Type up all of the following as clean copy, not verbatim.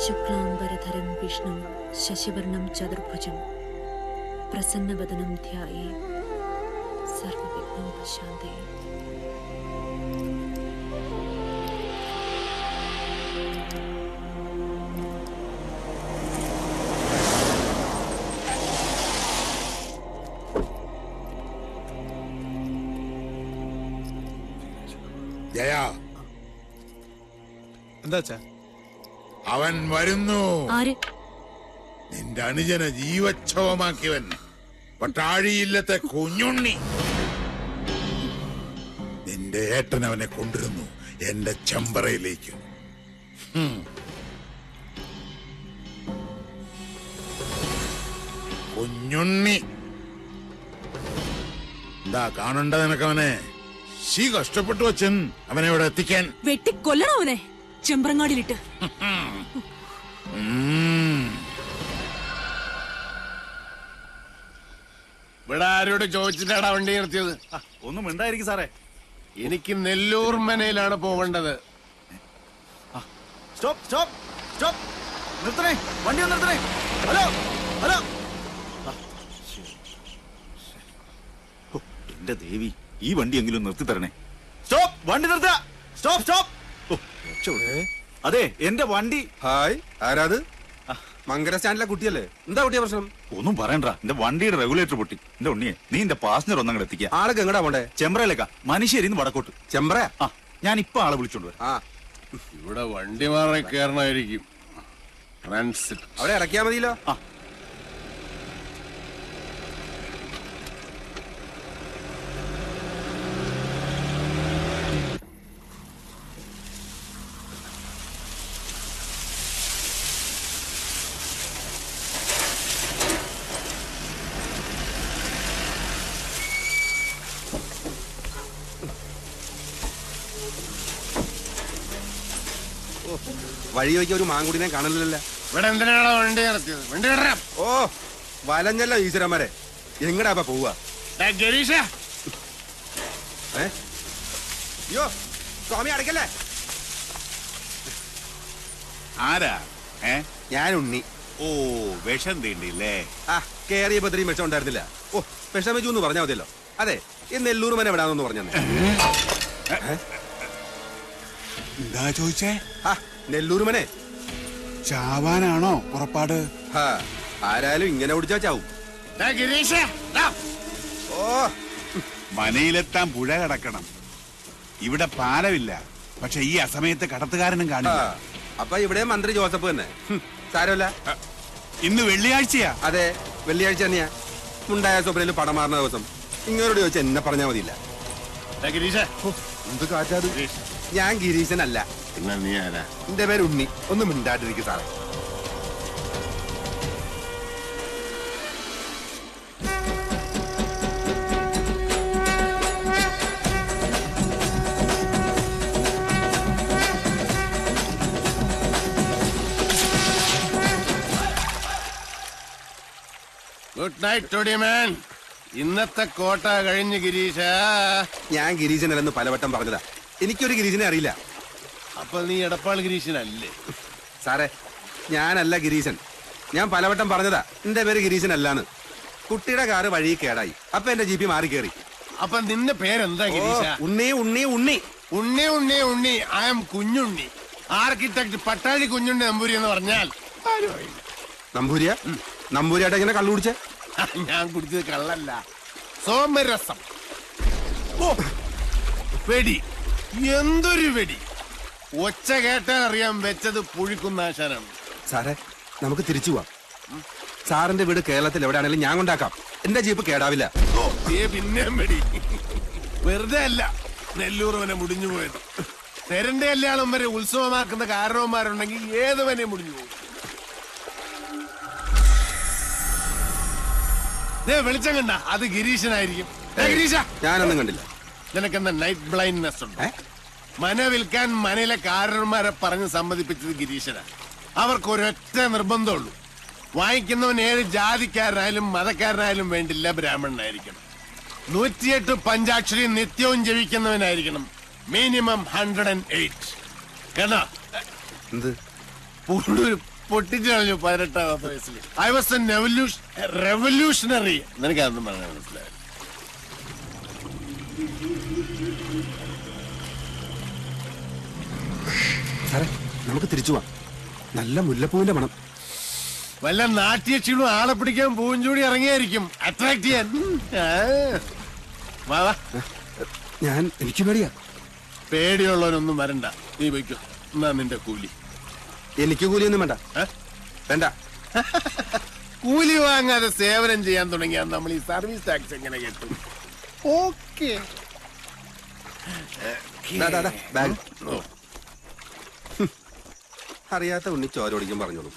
ശുക്ലാംബരധരം വിഷ്ണു ശശിവർണം ചതുർഭുജം പ്രസന്നവദനം ധ്യായേ സർവവിഘ്നോപശാന്തയേ. ജയ, എന്താ അവൻ വരുന്നു. ആര്? നിന്റെ അനുജനെ ജീവച്ഛവമാക്കിയവൻ, പട്ടാഴിയില്ലത്തെ കുഞ്ഞുണ്ണി. നിന്റെ ഏട്ടൻ അവനെ കൊണ്ടിരുന്നു എന്റെ ചെമ്പറയിലേക്ക്. കുഞ്ഞുണ്ണി എന്താ കാണണ്ട നിനക്കവനെ? ശീ കഷ്ടപ്പെട്ടു വച്ചൻ അവനെ ഇവിടെ എത്തിക്കാൻ. വെട്ടിക്കൊല്ലണോ അവനെ ചെമ്പ്രങ്ങാടിയിലിട്ട്? ഇവിടെ ആരോട് ചോദിച്ചിട്ടാണ് വണ്ടി നിർത്തിയത്? ഒന്നും ഉണ്ടായിരിക്കും സാറേ. എനിക്ക് നെല്ലൂർ മനയിലാണ് പോകേണ്ടത്. സ്റ്റോപ്പ് സ്റ്റോപ്പ് സ്റ്റോപ്പ്, നിർത്തണേ, വണ്ടി ഒന്ന് നിർത്തണേ. Hello hello. എന്റെ ദേവി, ഈ വണ്ടി എങ്കിലും നിർത്തി തരണേ. സ്റ്റോപ്പ്, വണ്ടി നിർത്തുക. Stop stop. അതെ, എന്റെ വണ്ടി. ഹായ്, ആരാത്? മങ്കര സ്റ്റാൻഡിലെ കുട്ടിയല്ലേ? എന്താ കുട്ടിയ പ്രശ്നം? ഒന്നും പറയണ്ട, എന്റെ വണ്ടിയുടെ റെഗുലേറ്റർ പൊട്ടി. എന്റെ ഉണ്ണിയെ, നീ എന്റെ പാസഞ്ചർ ഒന്നങ്ങടെ എത്തിക്കുക. ആളൊക്കെ എങ്ങടാ പോണ്ടേ? ചെമ്പ്രയിലേക്കാ, മനുഷ്യരിന്ന് വടക്കോട്ട്. ചെമ്പ്ര? ആ, ഞാൻ ഇപ്പൊ ആളെ വിളിച്ചോണ്ട് വരാം. ആ, ഇവിടെ വണ്ടി മാറി കയറണമായിരിക്കും. ട്രാൻസിറ്റ് അവിടെ ഇറക്കിയാ മതിയല്ലോ. ആ, വഴി വയ്ക്കാൻ ഒരു മാങ്കുടിനെ കാണലില്ല. ഇവിടെ എന്തിനാണോ വണ്ടി നടത്തിയത്? വണ്ടി കയറാം. ഓ, വലഞ്ഞല്ലോ ഈശ്വരന്മാരെ. എങ്ങടാ പോവാ? ഗരീഷ, അയ്യോ സ്വാമി, അടയ്ക്കല്ലേ. ആരാ? ഞാൻ ഉണ്ണി. ഓ, വിഷം തീണ്ടില്ലേ? ആ, കേറിയപ്പോ ഇത്രയും വിഷം ഉണ്ടായിരുന്നില്ല. ഓ, വിഷം വെച്ചു എന്ന് പറഞ്ഞാൽ മതിയല്ലോ. അതെ, ഈ നെല്ലൂർ മന എവിടാന്നൊന്ന് പറഞ്ഞേ. എന്താ ചോദിച്ചേ? ആ, നെല്ലൂർ മനെ ചാവാനാണോ പുറപ്പാട്? ആരായാലും ഇങ്ങനെ ഓടിച്ചാ ചാവും. ഗരീഷ, ഓ, മനയിലെത്താൻ പുഴ കടക്കണം. ഇവിടെ പാലമില്ല, പക്ഷെ ഈ അസമയത്ത് കടത്തുകാരനും കാണില്ല. അപ്പൊ ഇവിടെ മന്ത്രി ജോസഫ് തന്നെ. സാരമല്ല, ഇന്ന് വെള്ളിയാഴ്ചയാ. അതെ, വെള്ളിയാഴ്ച തന്നെയാ. മുണ്ടായ സ്വപ്നയിൽ പടം മാറുന്ന ദിവസം. ഇങ്ങനോട് ചോദിച്ചാൽ എന്നെ പറഞ്ഞാൽ മതിയില്ല. ഗരീഷ, എന്ത് കാറ്റാത്? ഞാൻ ഗിരീശനല്ല. പിന്നെ നീ ആരാ? എന്റെ പേര് ഉണ്ണി. ഒന്നും മിണ്ടാണ്ടിരിക്കും സാറേ. Good night toddy man. ഇന്നത്തെ കോട്ട കഴിഞ്ഞ് ഗിരീഷ. ഞാൻ ഗിരീശനല്ലെന്ന് പലവട്ടം പറഞ്ഞതാ. എനിക്കൊരു ഗിരീശനെ അറിയില്ല. അപ്പൊ നീ എടപ്പാൾ ഗിരീശനല്ലേ? സാറേ, ഞാനല്ല ഗിരീശൻ. ഞാൻ പലവട്ടം പറഞ്ഞതാ എന്റെ പേര് ഗിരീശനല്ലാന്ന്. കുട്ടിയുടെ കാറ് വഴി കേടായി. അപ്പൊ എന്റെ ജീപ്പി മാറി കയറി. അപ്പൊ നിന്റെ പേരെന്താ ഗിരീഷ? Unni Unni Unni Unni Unni Unni. I am Kunjunni. Architect Pattazhi Kunjunni Namboori എന്ന് പറഞ്ഞാൽ നമ്പൂരിയ? നമ്പൂരിയായിട്ട് എങ്ങനെ കള്ളു കുടിച്ചേ? ഞാൻ കുടിച്ചത് കള്ളല്ല, സോമരസം. ഓ, വെടി, എന്തൊരു വെടി! ഒച്ച കേട്ടാൽ അറിയാൻ വെച്ചത് പുഴിക്കുന്ന ആശാനാണ്. സാറേ, നമുക്ക് തിരിച്ചു പോവാം. സാറിന്റെ വീട് കേരളത്തിൽ എവിടെയാണെങ്കിലും ഞാൻ കൊണ്ടാക്കാം. എന്റെ ജീപ്പ് കേടാവില്ല. ഓ, പിന്നെയും വെടി. വെറുതെ അല്ല നെല്ലൂർ മുടിഞ്ഞു പോയത്. തെരന്റെ കല്യാണം വരെ ഉത്സവമാക്കുന്ന കാരണവന്മാരുണ്ടെങ്കിൽ ഏതുവനെ മുടിഞ്ഞു പോകും. വെളിച്ചം കണ്ട അത് ഗിരീശനായിരിക്കും. ഗിരീഷ, ഞാനൊന്നും കണ്ടില്ല. നിനക്കെന്താ നൈറ്റ് ബ്ലൈൻഡ്നെസ് ഉണ്ട്? മന വിൽക്കാൻ മനയിലെ കാരണന്മാരെ പറഞ്ഞ് സമ്മതിപ്പിച്ചത് ഗിരീശനാണ്. അവർക്കൊരൊറ്റ നിർബന്ധമുള്ളൂ, വാങ്ങിക്കുന്നവൻ ഏത് ജാതിക്കാരനായാലും മതക്കാരനായാലും വേണ്ടില്ല, ബ്രാഹ്മണനായിരിക്കണം. 108 പഞ്ചാക്ഷരി നിത്യവും ജപിക്കുന്നവനായിരിക്കണം. മിനിമം 108. കേട്ടോ? പൊട്ടിച്ചു കളഞ്ഞു 18ാമത്തെ വയസ്സിൽ. I was a revolutionary. നിനക്കതൊന്നും പറഞ്ഞാൽ മനസ്സിലായി. സാറേ നമുക്ക് തിരിച്ചു പോവാം. നല്ല മുല്ലപ്പൂവിന്റെ മണം. വല്ല നാട്യക്ഷീണും ആളെ പിടിക്കാൻ പൂവും ചൂടി ഇറങ്ങിയായിരിക്കും അട്രാക്ട് ചെയ്യാൻ. വാ വാ. എനിക്ക് പേടിയാ. പേടിയുള്ളവനൊന്നും വരണ്ട, നീ വയ്ക്കോ. എന്നാ നിന്റെ കൂലി. എനിക്ക് കൂലിയൊന്നും വേണ്ട. വേണ്ട. കൂലി വാങ്ങാതെ സേവനം ചെയ്യാൻ തുടങ്ങിയാൽ നമ്മൾ ഈ സർവീസ് ടാക്സ് എങ്ങനെ കിട്ടും? ഓക്കെ. ബാഗ്. അറിയാത്ത ഉണ്ണി ചോരോടിക്കും പറഞ്ഞോളൂ.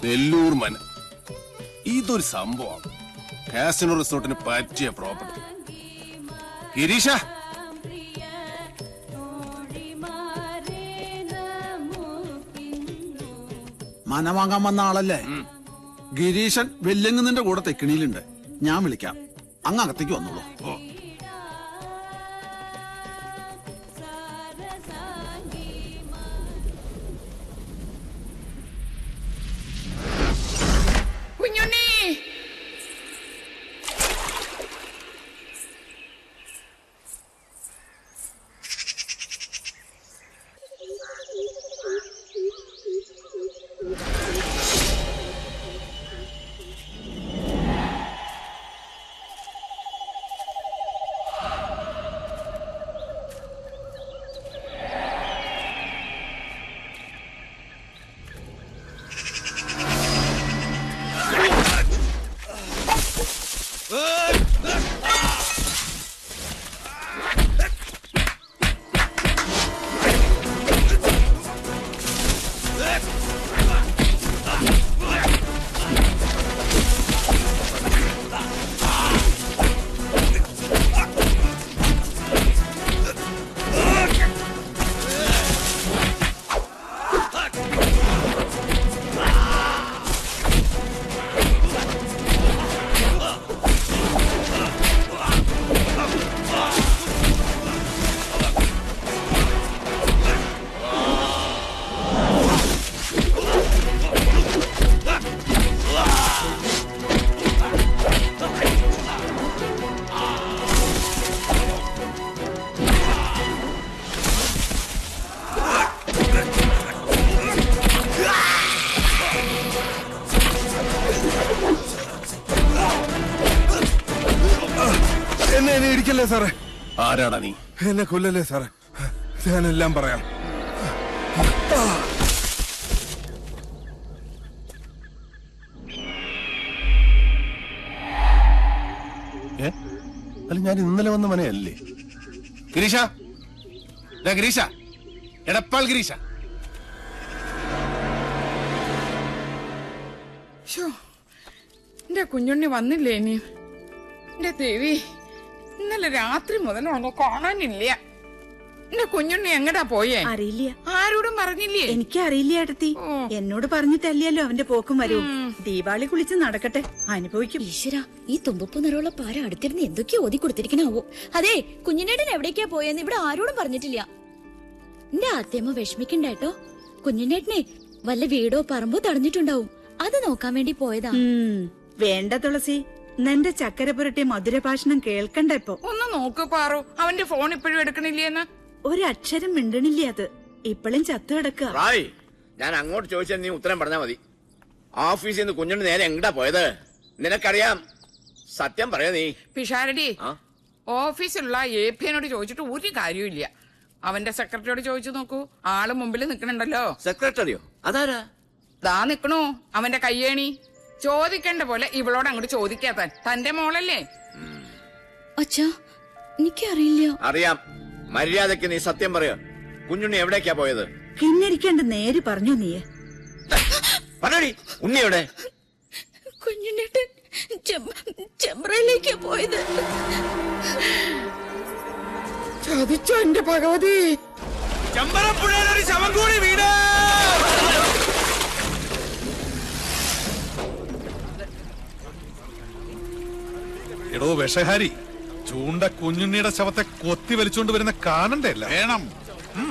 നെല്ലൂർ മന ഇതൊരു സംഭവം. കാസിനോ റിസോർട്ടിന് പറ്റിയ പ്രോപ്പർട്ടി. ഗിരീഷ, മന വാങ്ങാൻ വന്ന ആളല്ലേ? ഗിരീശൻ വെല്ലങ്ങുന്നതിന്റെ കൂടെ തെക്കിണിയിലുണ്ട്. ഞാൻ വിളിക്കാം, അങ്ങ് അകത്തേക്ക് വന്നോളൂ. എന്നെ ഇടിക്കല്ലേ സാറേ. ആരാടാ നീ? എന്നെ കൊല്ലല്ലേ സാറേ, ഞാനെല്ലാം പറയാം. അല്ല, ഞാൻ ഇന്നലെ വന്ന മനയല്ലേ? ഗിരീഷ, ഗിരീഷ, എടപ്പാൾ ഗിരീഷ. എന്റെ കുഞ്ഞുണ്ണി വന്നില്ലേ ഇനി? എന്റെ ദേവി, ഇന്നലെ രാത്രി മുതൽ അവനെ കാണാനില്ല. എന്റെ കുഞ്ഞുണ്ണി എങ്ങടാ പോയേ? അറിയില്ല. ആരോടും പറഞ്ഞില്ലേ? എനിക്കറിയില്ല ഏട്ടത്തി. എന്നോട് പറഞ്ഞിട്ടല്ലല്ലോ അവന്റെ പോക്കും വരൂ. ദീപാവലി കുളിച്ച് നടക്കട്ടെ, അനുഭവിക്കും. ഈശ്വര, ഈ തുമ്പപ്പൂ നിറമുള്ള പാര അടുത്തിരുന്ന് എന്തൊക്കെയോ ഓതി കൊടുത്തിരിക്കണാവോ. അതെ, കുഞ്ഞിനേട്ടൻ എവിടേക്കാ പോയെന്ന് ഇവിടെ ആരോടും പറഞ്ഞിട്ടില്ല. എന്റെ ആദ്യമ വിഷമിക്കണ്ടേട്ടോ. കുഞ്ഞിനേട്ടനെ വല്ല വീടോ പറമ്പോ തടഞ്ഞിട്ടുണ്ടാവും, അത് നോക്കാൻ വേണ്ടി പോയതാ. വേണ്ട തുളസി, നിന്റെ ചക്കര പുരട്ടിയ മധുരഭാഷണം കേൾക്കണ്ട ഇപ്പൊ. ഒന്ന് നോക്ക് പാറു, അവന്റെ ഫോൺ ഇപ്പോഴും എടുക്കണില്ലേന്ന്. ഒരക്ഷരം മിണ്ടണില്ല. അത് ഇപ്പോഴും ചത്തു കിടക്കുക. ഞാൻ അങ്ങോട്ട് ചോദിച്ചാൽ നീ ഉത്തരം പറഞ്ഞാ മതി. ഓഫീസിൽ നിന്ന് കുഞ്ഞുണ്ണി നേരെ എങ്ങടാ പോയത്? നിനക്കറിയാം, സത്യം പറയാ നീ. പിഷാരടി, ഓഫീസിലുള്ള APനോട് ചോദിച്ചിട്ട് ഒരു കാര്യമില്ല. അവന്റെ സെക്രട്ടറിയോട് ചോദിച്ചു നോക്കൂ, ആള് മുമ്പിൽ നിക്കണുണ്ടല്ലോ. സെക്രട്ടറിയോ? അതാരാ? ദാ നിക്കണു അവന്റെ കയ്യേണി. ചോദിക്കേണ്ട പോലെ ഇവളോട് അങ്ങോട്ട് ചോദിക്കാത്താൻ. തന്റെ മോളല്ലേ? അച്ഛാ, എനിക്കറിയില്ല. അറിയാം. മര്യാദക്ക് നീ സത്യം പറയാ. കുഞ്ഞുണ്ണി എവിടേക്കാ പോയത്? കിന്നരിക്കേണ്ട നേര് പറഞ്ഞു നീ. പറയടി, ഉണ്ണി എവിടെ? കുഞ്ഞിനേട്ടൻ ചെമ്പ്രയിലേക്കാ പോയത്. ചതിച്ചോ എന്റെ ഭഗവതി. ചമ്പരപ്പുഴയിലൊരു ശവം കൂടി വീട്. എടോ വിഷഹാരി, ചൂണ്ട കുഞ്ഞുണ്ണിയുടെ ശവത്തെ കൊത്തി വലിച്ചുകൊണ്ട് വരുന്ന കാണണ്ടേ? വേണം.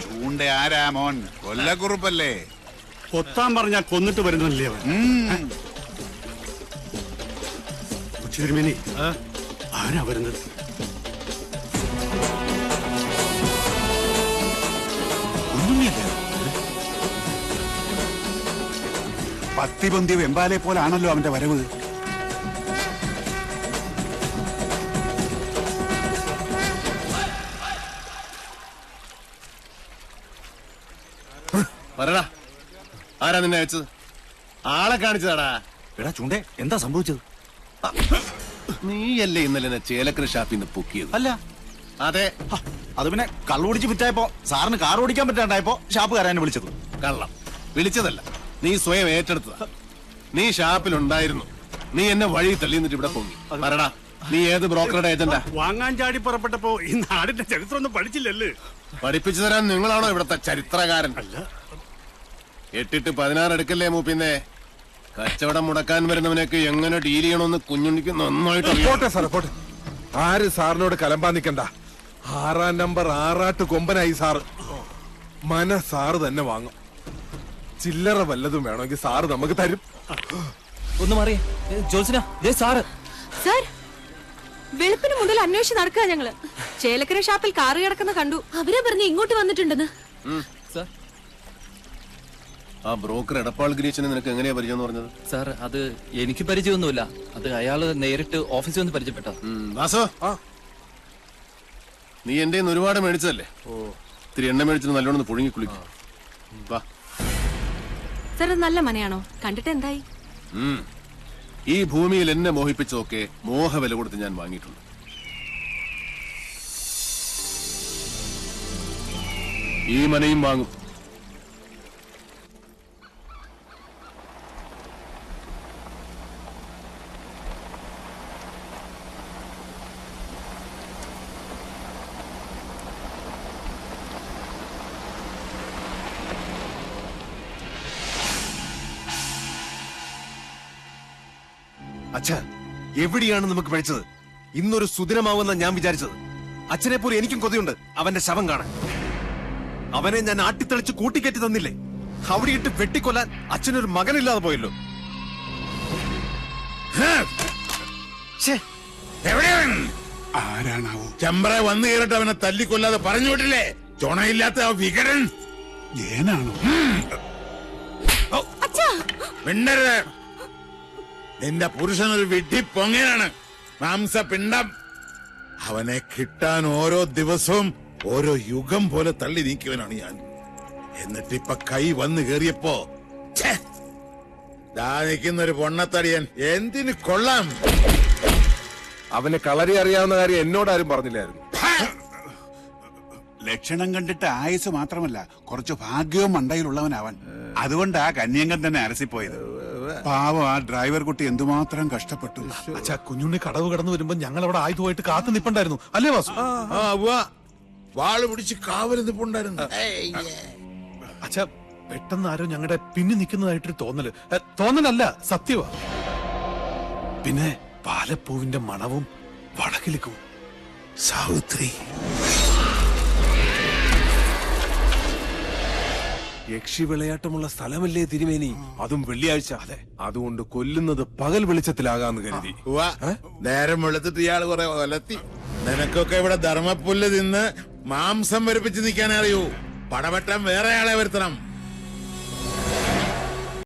ചൂണ്ട ആരാ മോൻ? കൊല്ലക്കുറുപ്പല്ലേ? കൊത്താൻ പറഞ്ഞാ കൊന്നിട്ട് വരുന്നല്ലേ അവൻ. ഉച്ചതിരുമേനി, ആരാ വരുന്നത്? പത്തിപൊന്തിയ വെമ്പാലെ പോലാണല്ലോ അവന്റെ വരവ്. പറടാ, ആരാ നിന്നെ അയച്ചത്? ആളെ കാണിച്ചതാടാ. എടാ ചൂണ്ടേ, എന്താ സംഭവിച്ചത്? നീയല്ലേ ഇന്നലെ എന്നെ ചേലക്കര ഷാപ്പിൽ നിന്ന് പൊക്കിയത്? അല്ല. അതെ. അത് പിന്നെ കള്ളുപിടിച്ച് വിറ്റായപ്പോ സാറിന് കാർ ഓടിക്കാൻ പറ്റാണ്ടായപ്പോ ഷാപ്പുകാരനെ വിളിച്ചത്. കള്ളം വിളിച്ചതല്ല, നീ സ്വയം ഏറ്റെടുത്തതാ. നീ ഷാപ്പിലുണ്ടായിരുന്നു. നീ എന്നെ വഴി തള്ളി എന്നിട്ട് ഇവിടെ പൊങ്ങി. പറടാ, നീ ഏത് ബ്രോക്കറുടെ ഏജന്റാ? വാങ്ങാൻ ചാടി പുറപ്പെട്ടപ്പോ ഈ നാടിന്റെ ചരിത്രം ഒന്നും പഠിച്ചില്ലല്ലേ? പഠിപ്പിച്ചു തരാൻ നിങ്ങളാണോ ഇവിടത്തെ ചരിത്രകാരൻ? അല്ല. 8 16 എടുക്കല്ലേ മൂപ്പിന്നെ. കച്ചവടം മുടക്കാൻ വരുന്നവനൊക്കെ എങ്ങനെ ഡീൽ ചെയ്യണമെന്ന് കുഞ്ഞുണ്ണിക്ക് നന്നായിട്ട് പോട്ടെ സാറേ, പോട്ടെ. ആര് സാറിനോട് കലമ്പാൻ നിൽക്കണ്ട. 6-ാം നമ്പർ ആറാട്ട് കൊമ്പനായി സാറ്. സാറ് തന്നെ വാങ്ങും. ചില്ലറ വല്ലതും വേണമെങ്കിൽ സാറ് നമുക്ക് തരും. ഒന്ന് മാറിയേ ജോത്സന, സാറ്. സാർ, വെളുപ്പിന് മുതൽ അന്വേഷിച്ച് നടക്കുക ഞങ്ങള്. ചേലക്കര ഷാപ്പിൽ കാറ് കിടക്കുന്ന കണ്ടു. അവരെ പറഞ്ഞ് ഇങ്ങോട്ട് വന്നിട്ടുണ്ടെന്ന്. ആ ബ്രോക്കർ എടപ്പാൾ ഗിരീശനെ നിനക്ക് എങ്ങനെയാ പരിചയം എന്ന് പറഞ്ഞത്? സാർ, അത് എനിക്ക് പരിചയമൊന്നുമില്ല. അത് അയാള് നേരിട്ട് ഓഫീസിൽ വന്ന് പരിചയപ്പെട്ട. വാസോ, നീ എന്റെ ഒരുപാട് മേടിച്ചതല്ലേ? ഇത്തിരി എണ്ണ മേടിച്ചിട്ട് നല്ലോണം പുഴുങ്ങി കുളിക്കും. വാ. സാർ, അത് നല്ല മനയാണോ? കണ്ടിട്ട് എന്തായി? ഈ ഭൂമിയിൽ എന്നെ മോഹിപ്പിച്ചതൊക്കെ മോഹവില കൊടുത്ത് ഞാൻ വാങ്ങിയിട്ടുണ്ട്. ഈ മനയും വാങ്ങും. അച്ഛാ, എവിടെയാണ് നമുക്ക് പഴിച്ചത്? ഇന്നൊരു സുദിനമാവുന്ന ഞാൻ വിചാരിച്ചത്. അച്ഛനെ പോലെ എനിക്കും കൊതിയുണ്ട് അവന്റെ ശവം കാണാൻ. അവനെ ഞാൻ ആട്ടിത്തെളിച്ച് കൂട്ടിക്കയറ്റി തന്നില്ലേ? അവിടെ ഇട്ട് വെട്ടിക്കൊല്ലാൻ അച്ഛനൊരു മകനില്ലാതെ പോയല്ലോ. ആരാണാവോ? ചെമ്പ്ര വന്നു കയറിട്ട് അവനെ തല്ലിക്കൊല്ലാതെ പറഞ്ഞു വിട്ടില്ലേ? ചുണയില്ലാത്ത ആ വികടൻ ജയനാണോ? മിണ്ടരുത്. നിന്റെ പുരുഷനൊരു വിഡ്ഢി പൊങ്ങനാണ്, മാംസപിണ്ഡം. അവനെ കിട്ടാൻ ഓരോ ദിവസവും ഓരോ യുഗം പോലെ തള്ളി നീക്കിയവനാണ് ഞാൻ. എന്നിട്ടിപ്പൊ കൈ വന്നു കേറിയപ്പോ നിൽക്കുന്നൊരു പൊണ്ണത്തടിയൻ എന്തിന് കൊള്ളാം? അവന് കളരി അറിയാവുന്ന കാര്യം എന്നോടാരും പറഞ്ഞില്ലായിരുന്നു. ലക്ഷണം കണ്ടിട്ട് ആയുസ് മാത്രമല്ല, കുറച്ച് ഭാഗ്യവും മണ്ടയിലുള്ളവനവൻ. അതുകൊണ്ടാ കന്യങ്കൻ തന്നെ അരസിപ്പോയത്. പാവം ആ ഡ്രൈവർ കുട്ടി എന്തുമാത്രം കഷ്ടപ്പെട്ടു. അച്ഛാ, കുഞ്ഞുണ്ണി കടവ് കടന്നു വരുമ്പോ ഞങ്ങൾ അവിടെ ആയുധമായിട്ട് കാത്തു നിപ്പുണ്ടായിരുന്നു, അല്ലേ വാസു? വാള് പിടിച്ച് കാവല് നിപ്പുണ്ടായിരുന്നു. അച്ഛാ, പെട്ടെന്ന് ആരോ ഞങ്ങളുടെ പിന്നിൽ നിൽക്കുന്നതായിട്ടൊരു തോന്നലല്ല, സത്യവാ. പിന്നെ പാലപ്പൂവിന്റെ മണവും വടക്കിലിക്കും. സാവിത്രി, യക്ഷി വിളയാട്ടമുള്ള സ്ഥലമല്ലേ തിരുമേനി? അതും വെള്ളിയാഴ്ച. അതെ, അതുകൊണ്ട് കൊല്ലുന്നത് പകൽ വെളിച്ചത്തിലാകാന്ന് കരുതി. നേരം വെളുത്തിട്ട് ഇയാള് കുറെ കൊലത്തി. നിനക്കൊക്കെ ഇവിടെ ധർമ്മപ്പുല്ല് തിന്ന് മാംസം വരിപ്പിച്ച് നിൽക്കാൻ അറിയൂ. പടവട്ടം വേറെ ആളെ വരുത്തണം.